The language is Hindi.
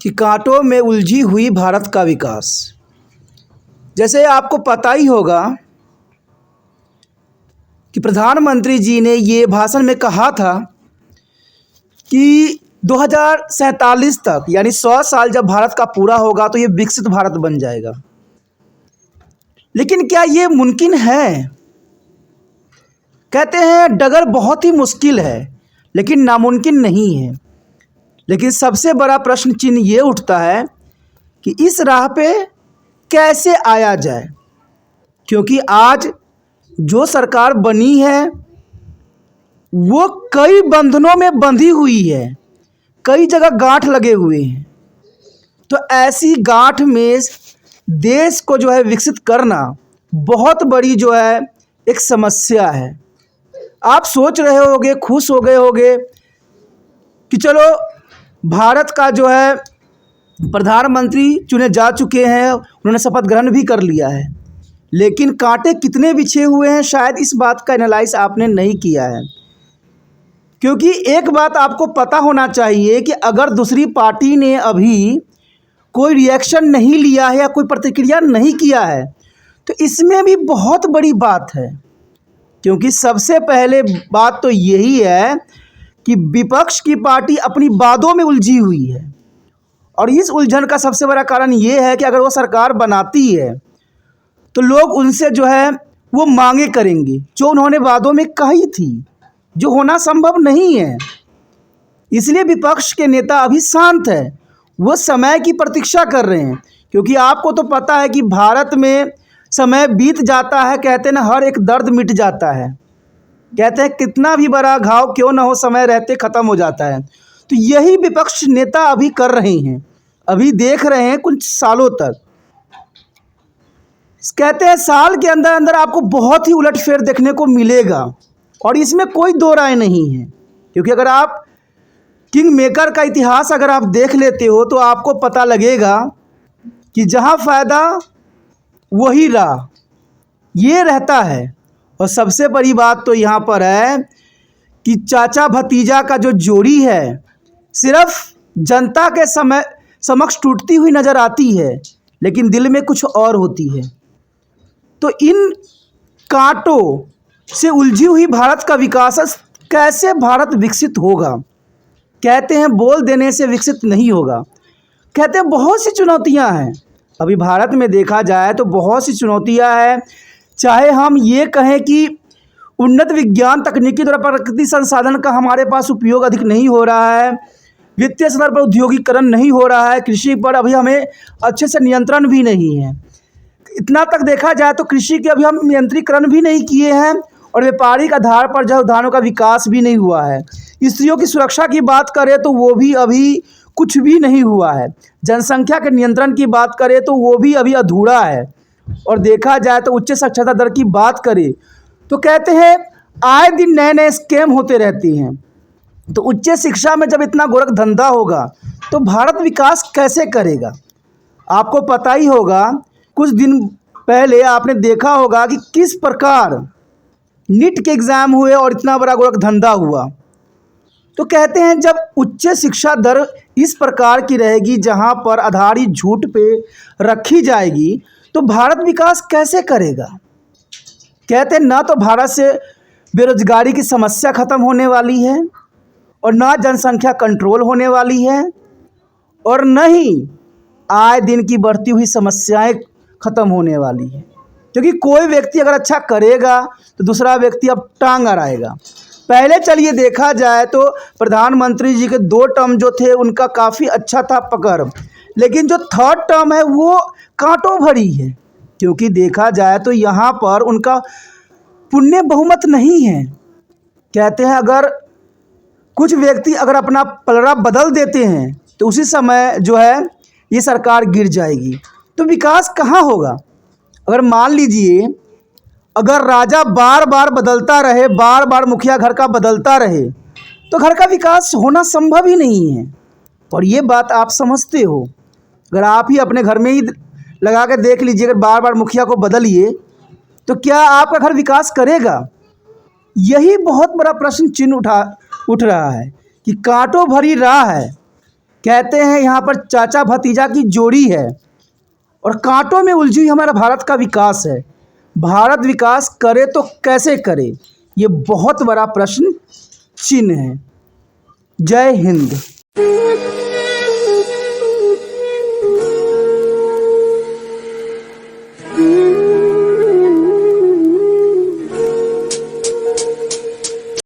कि कांटों में उलझी हुई भारत का विकास। जैसे आपको पता ही होगा कि प्रधानमंत्री जी ने ये भाषण में कहा था कि 2047 तक यानी 100 साल जब भारत का पूरा होगा तो ये विकसित भारत बन जाएगा। लेकिन क्या ये मुमकिन है? कहते हैं डगर बहुत ही मुश्किल है लेकिन नामुमकिन नहीं है। लेकिन सबसे बड़ा प्रश्न चिन्ह ये उठता है कि इस राह पे कैसे आया जाए, क्योंकि आज जो सरकार बनी है वो कई बंधनों में बंधी हुई है, कई जगह गांठ लगे हुए हैं। तो ऐसी गांठ में देश को जो है विकसित करना बहुत बड़ी जो है एक समस्या है। आप सोच रहे होंगे, खुश हो गए होंगे कि चलो भारत का जो है प्रधानमंत्री चुने जा चुके हैं, उन्होंने शपथ ग्रहण भी कर लिया है। लेकिन कांटे कितने बिछे हुए हैं, शायद इस बात का एनालाइज आपने नहीं किया है। क्योंकि एक बात आपको पता होना चाहिए कि अगर दूसरी पार्टी ने अभी कोई रिएक्शन नहीं लिया है या कोई प्रतिक्रिया नहीं किया है तो इसमें भी बहुत बड़ी बात है। क्योंकि सबसे पहले बात तो यही है कि विपक्ष की पार्टी अपनी बातों में उलझी हुई है, और इस उलझन का सबसे बड़ा कारण ये है कि अगर वो सरकार बनाती है तो लोग उनसे जो है वो मांगे करेंगे जो उन्होंने वादों में कही थी, जो होना संभव नहीं है। इसलिए विपक्ष के नेता अभी शांत है, वो समय की प्रतीक्षा कर रहे हैं। क्योंकि आपको तो पता है कि भारत में समय बीत जाता है, कहते हैं ना हर एक दर्द मिट जाता है। कहते हैं कितना भी बड़ा घाव क्यों ना हो, समय रहते ख़त्म हो जाता है। तो यही विपक्ष नेता अभी कर रहे हैं, अभी देख रहे हैं कुछ सालों तक। कहते हैं साल के अंदर अंदर आपको बहुत ही उलटफेर देखने को मिलेगा, और इसमें कोई दो राय नहीं है। क्योंकि अगर आप किंग मेकर का इतिहास अगर आप देख लेते हो तो आपको पता लगेगा कि जहाँ फ़ायदा वही राह, ये रहता है। और सबसे बड़ी बात तो यहाँ पर है कि चाचा भतीजा का जो जोड़ी है सिर्फ जनता के समक्ष टूटती हुई नज़र आती है, लेकिन दिल में कुछ और होती है। तो इन कांटों से उलझी हुई भारत का विकास, कैसे भारत विकसित होगा? कहते हैं बोल देने से विकसित नहीं होगा। कहते हैं बहुत सी चुनौतियां हैं। अभी भारत में देखा जाए तो बहुत सी चुनौतियां हैं। चाहे हम ये कहें कि उन्नत विज्ञान तकनीकी द्वारा प्राकृतिक संसाधन का हमारे पास उपयोग अधिक नहीं हो रहा है, वित्तीय स्तर पर औद्योगिकरण नहीं हो रहा है, कृषि पर अभी हमें अच्छे से नियंत्रण भी नहीं है। इतना तक देखा जाए तो कृषि के अभी हम नियंत्रीकरण भी नहीं किए हैं, और व्यापारिक आधार पर जो उद्यानों का विकास भी नहीं हुआ है। स्त्रियों की सुरक्षा की बात करें तो वो भी अभी कुछ भी नहीं हुआ है। जनसंख्या के नियंत्रण की बात करें तो वो भी अभी अधूरा है। और देखा जाए तो उच्च साक्षरता दर की बात करें तो कहते हैं आए दिन नए नए स्कैम होते रहते हैं। तो उच्च शिक्षा में जब इतना गोरख धंधा होगा तो भारत विकास कैसे करेगा? आपको पता ही होगा, कुछ दिन पहले आपने देखा होगा कि किस प्रकार नीट के एग्ज़ाम हुए और इतना बड़ा गोरख धंधा हुआ। तो कहते हैं जब उच्च शिक्षा दर इस प्रकार की रहेगी जहां पर आधारित झूठ पे रखी जाएगी तो भारत विकास कैसे करेगा? कहते हैं ना तो भारत से बेरोजगारी की समस्या ख़त्म होने वाली है, और ना जनसंख्या कंट्रोल होने वाली है, और न ही आए दिन की बढ़ती हुई समस्याएं ख़त्म होने वाली है। क्योंकि कोई व्यक्ति अगर अच्छा करेगा तो दूसरा व्यक्ति अब टांग अड़ाएगा। पहले चलिए देखा जाए तो प्रधानमंत्री जी के 2 टर्म जो थे उनका काफ़ी अच्छा था पकड़, लेकिन जो 3rd टर्म है वो कांटों भरी है। क्योंकि देखा जाए तो यहाँ पर उनका पुण्य बहुमत नहीं है। कहते हैं अगर कुछ व्यक्ति अगर अपना पलड़ा बदल देते हैं तो उसी समय जो है ये सरकार गिर जाएगी। तो विकास कहाँ होगा? अगर मान लीजिए अगर राजा बार बार बदलता रहे, बार बार मुखिया घर का बदलता रहे तो घर का विकास होना संभव ही नहीं है। और ये बात आप समझते हो। अगर आप ही अपने घर में ही लगा कर देख लीजिए, अगर बार बार मुखिया को बदलिए तो क्या आपका घर विकास करेगा? यही बहुत बड़ा प्रश्न चिन्ह उठ रहा है कि कांटों भरी राह है, कहते हैं यहाँ पर चाचा भतीजा की जोड़ी है और कांटों में उलझी हमारा भारत का विकास है। भारत विकास करे तो कैसे करे, ये बहुत बड़ा प्रश्न चिन्ह है। जय हिंद।